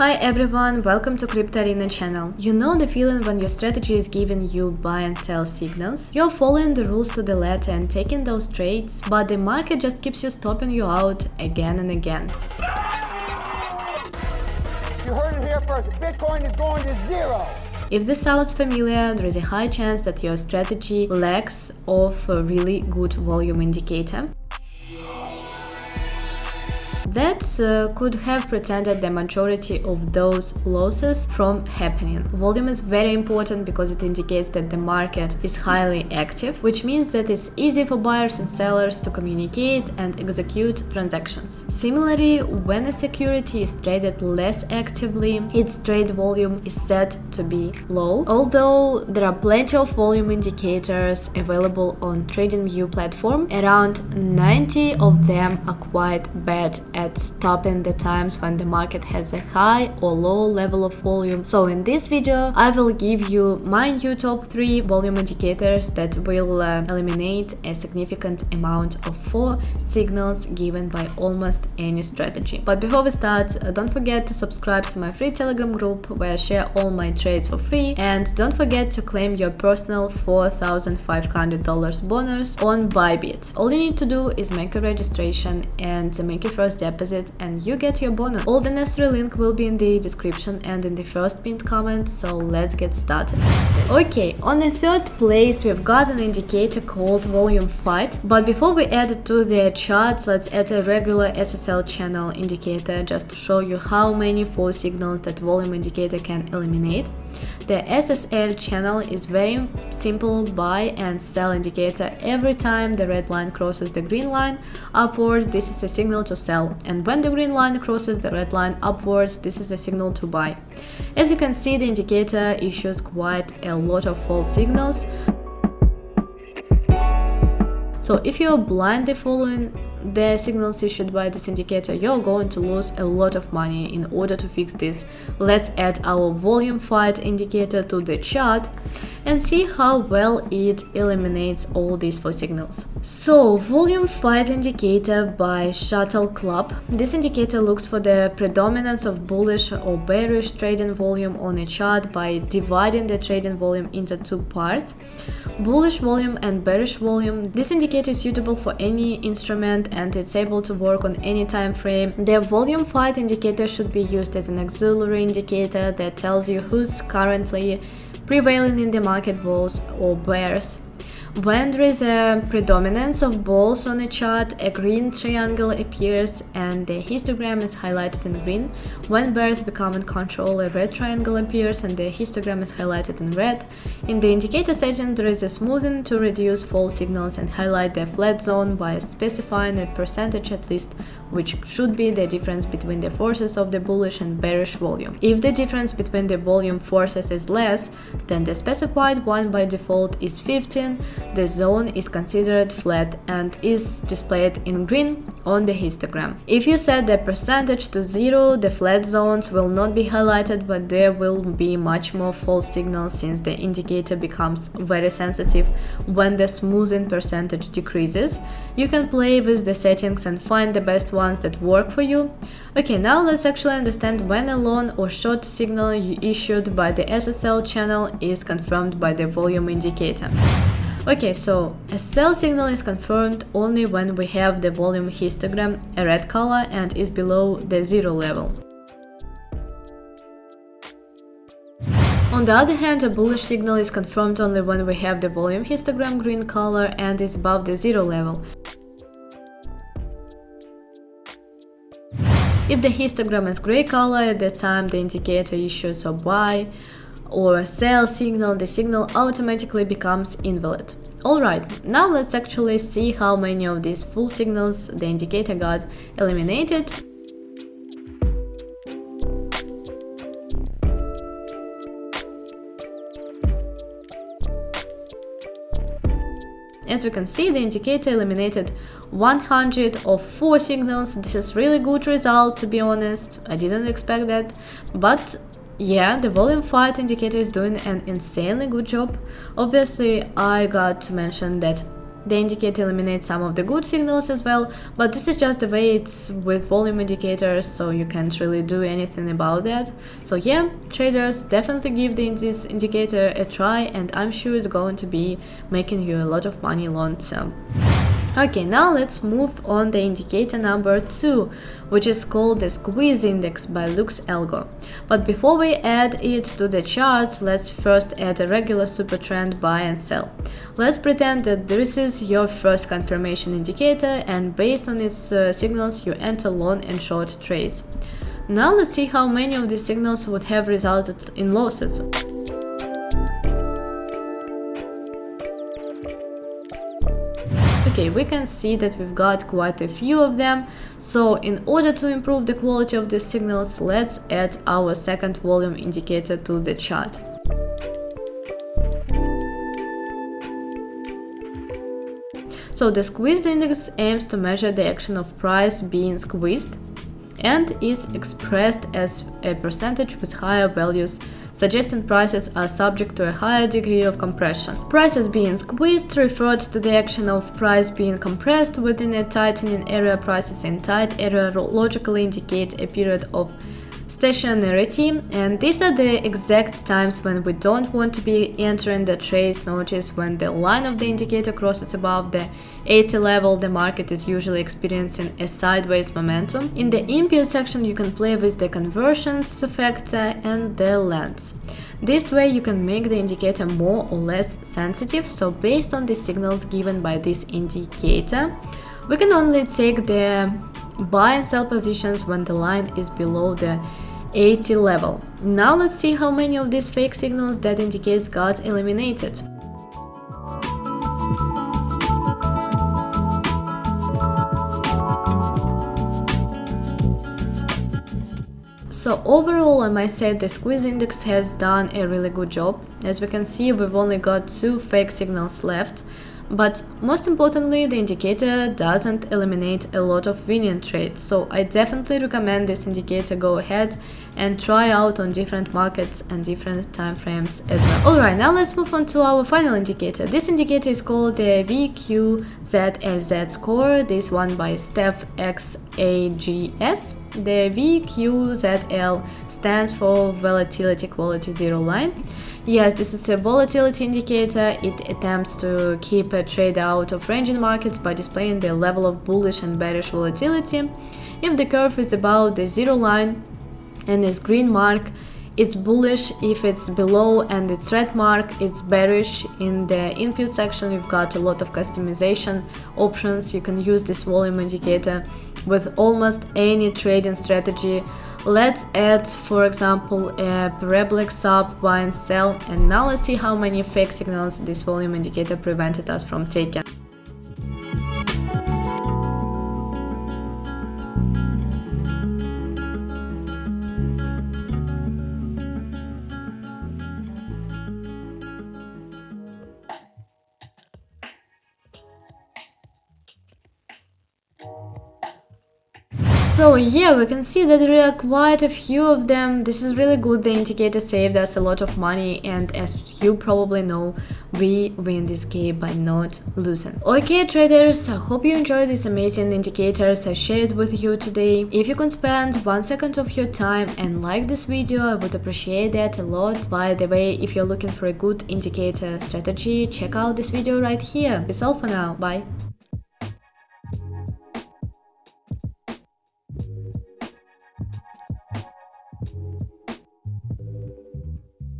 Hi everyone, welcome to Crypto Arena channel. You know the feeling when your strategy is giving you buy and sell signals? You're following the rules to the letter and taking those trades, but the market just keeps you stopping you out again and again. You heard it here first, Bitcoin is going to zero! If this sounds familiar, there is a high chance that your strategy lacks of a really good volume indicator that could have prevented the majority of those losses from happening. Volume is very important because it indicates that the market is highly active, which means that it's easy for buyers and sellers to communicate and execute transactions. Similarly, when a security is traded less actively, its trade volume is said to be low. Although there are plenty of volume indicators available on TradingView platform, around 90 of them are quite bad at stopping the times when the market has a high or low level of volume. So in this video I will give you my new top 3 volume indicators that will eliminate a significant amount of 4 signals given by almost any strategy. But before we start, don't forget to subscribe to my free Telegram group where I share all my trades for free, and don't forget to claim your personal $4,500 bonus on BYBIT. All you need to do is make a registration and make your first deposit and you get your bonus. All the necessary link will be in the description and in the first pinned comment, so let's get started. Okay, on the third place we've got an indicator called volume fight, but before we add it to the charts, let's add a regular SSL channel indicator just to show you how many 4 signals that volume indicator can eliminate. The SSL channel is very simple buy and sell indicator. Every time the red line crosses the green line upwards, this is a signal to sell, and when the green line crosses the red line upwards, this is a signal to buy. As you can see, the indicator issues quite a lot of false signals. So if you're blindly following the signals issued by this indicator, you're going to lose a lot of money. In order to fix this, let's add our volume fight indicator to the chart and see how well it eliminates all these 4 signals. So, volume fight indicator by Shuttle Club. This indicator looks for the predominance of bullish or bearish trading volume on a chart by dividing the trading volume into 2 parts: bullish volume and bearish volume. This indicator is suitable for any instrument and it's able to work on any time frame. The volume fight indicator should be used as an auxiliary indicator that tells you who's currently prevailing in the market, bulls or bears. When there is a predominance of bulls on a chart, a green triangle appears and the histogram is highlighted in green. When bears become in control, a red triangle appears and the histogram is highlighted in red. In the indicator setting, there is a smoothing to reduce false signals and highlight the flat zone by specifying a percentage at least, which should be the difference between the forces of the bullish and bearish volume. If the difference between the volume forces is less, then the specified one by default is 15. The zone is considered flat and is displayed in green on the histogram. If you set the percentage to 0, the flat zones will not be highlighted, but there will be much more false signals since the indicator becomes very sensitive when the smoothing percentage decreases. You can play with the settings and find the best ones that work for you. Okay, now let's actually understand when a long or short signal issued by the SSL channel is confirmed by the volume indicator. Okay, so a sell signal is confirmed only when we have the volume histogram a red color and is below the 0 level. On the other hand, a bullish signal is confirmed only when we have the volume histogram green color and is above the 0 level. If the histogram is gray color, at that time the indicator issues a buy or a sell signal, the signal automatically becomes invalid. Alright, now let's actually see how many of these full signals the indicator got eliminated. As we can see, the indicator eliminated 100 of 4 signals. This is really good result, to be honest. I didn't expect that, but yeah, the volume fight indicator is doing an insanely good job. Obviously, I got to mention that The indicator eliminates some of the good signals as well, but this is just the way it's with volume indicators, so you can't really do anything about that. So yeah, traders, definitely give this indicator a try, and I'm sure it's going to be making you a lot of money long term. Okay, now let's move on the indicator number 2, which is called the squeeze index by Lux Algo. But before we add it to the charts, let's first add a regular super trend buy and sell. Let's pretend that this is your first confirmation indicator, and based on its signals you enter long and short trades. Now let's see how many of these signals would have resulted in losses. Okay, we can see that we've got quite a few of them, so in order to improve the quality of these signals, let's add our second volume indicator to the chart. So the squeeze index aims to measure the action of price being squeezed and is expressed as a percentage with higher values, suggesting prices are subject to a higher degree of compression. Prices being squeezed referred to the action of price being compressed within a tightening area. Prices in tight area logically indicate a period of stationarity, and these are the exact times when we don't want to be entering the trades. Notice when the line of the indicator crosses above the 80 level, the market is usually experiencing a sideways momentum. In the input section you can play with the conversions factor and the length. This way you can make the indicator more or less sensitive, so based on the signals given by this indicator, we can only take the buy and sell positions when the line is below the 80 level. Now let's see how many of these fake signals that indicates got eliminated. So overall, I might say the squeeze index has done a really good job. As we can see, we've only got 2 fake signals left. But most importantly, the indicator doesn't eliminate a lot of winning trades, so I definitely recommend this indicator. Go ahead and try out on different markets and different time frames as well. Alright, now let's move on to our final indicator. This indicator is called the VQZLZ score, this one by Steph XAGS. The VQZL stands for Volatility Quality Zero Line. Yes, this is a volatility indicator. It attempts to keep a trader out of ranging markets by displaying the level of bullish and bearish volatility. If the curve is above the zero line and is green mark, it's bullish. If it's below and it's red mark, it's bearish. In the input section you've got a lot of customization options. You can use this volume indicator with almost any trading strategy. Let's add, for example, a parabolic sub, buy and sell, and now let's see how many fake signals this volume indicator prevented us from taking. So yeah, we can see that there are quite a few of them. This is really good. The indicator saved us a lot of money, and as you probably know, we win this game by not losing. Okay traders, I hope you enjoyed these amazing indicators I shared with you today. If you can spend 1 second of your time and like this video, I would appreciate that a lot. By the way, if you're looking for a good indicator strategy, check out this video right here. It's all for now. Bye.